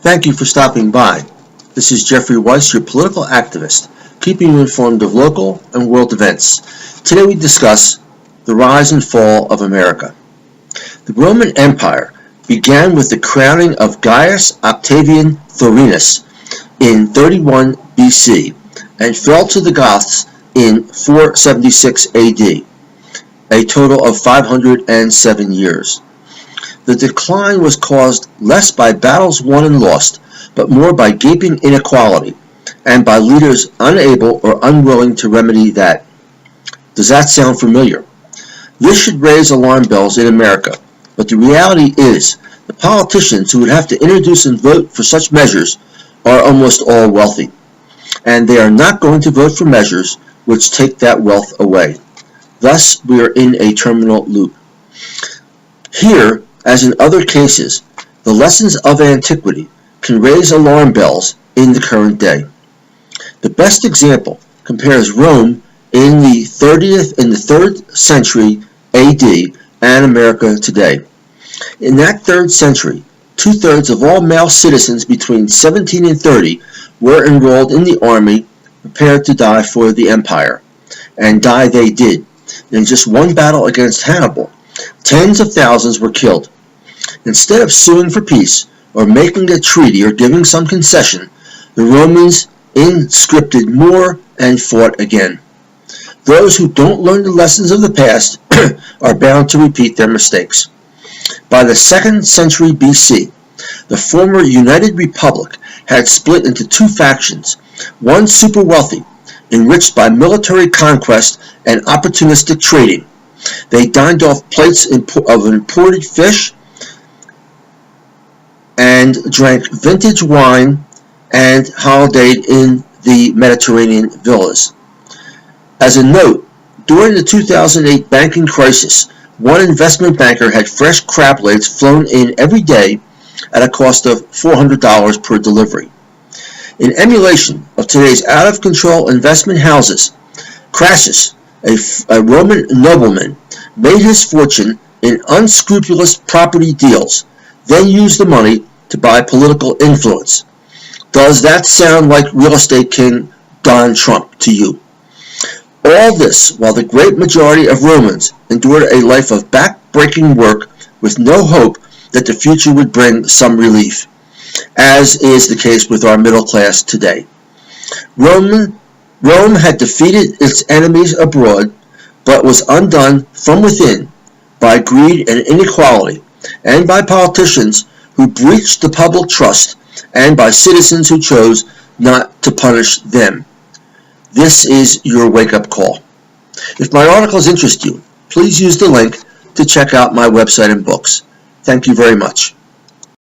Thank you for stopping by. This is Jeffrey Weiss, your political activist, keeping you informed of local and world events. Today we discuss the rise and fall of America. The Roman Empire began with the crowning of Gaius Octavian Thurinus in 31 BC and fell to the Goths in 476 AD, a total of 507 years. The decline was caused less by battles won and lost, but more by gaping inequality and by leaders unable or unwilling to remedy that. Does that sound familiar? This should raise alarm bells in America, but the reality is the politicians who would have to introduce and vote for such measures are almost all wealthy, and they are not going to vote for measures which take that wealth away. Thus, we are in a terminal loop. Here, as in other cases, the lessons of antiquity can raise alarm bells in the current day. The best example compares Rome in the 3rd century AD and America today. In that 3rd century, 2/3 of all male citizens between 17 and 30 were enrolled in the army, prepared to die for the empire, and die they did. In just one battle against Hannibal, tens of thousands were killed. Instead of suing for peace, or making a treaty, or giving some concession, the Romans inscripted more and fought again. Those who don't learn the lessons of the past are bound to repeat their mistakes. By the 2nd century BC, the former United Republic had split into two factions, one super wealthy, enriched by military conquest and opportunistic trading. They dined off plates of imported fish and drank vintage wine and holidayed in the Mediterranean villas. As a note, during the 2008 banking crisis, one investment banker had fresh crab legs flown in every day at a cost of $400 per delivery. In emulation of today's out-of-control investment houses, Crassus, a Roman nobleman, made his fortune in unscrupulous property deals, then used the money to buy political influence. Does that sound like real estate king Donald Trump to you? All this while the great majority of Romans endured a life of back-breaking work with no hope that the future would bring some relief, as is the case with our middle class today. Rome had defeated its enemies abroad, but was undone from within by greed and inequality, and by politicians who breached the public trust, and by citizens who chose not to punish them. This is your wake-up call. If my articles interest you, please use the link to check out my website and books. Thank you very much.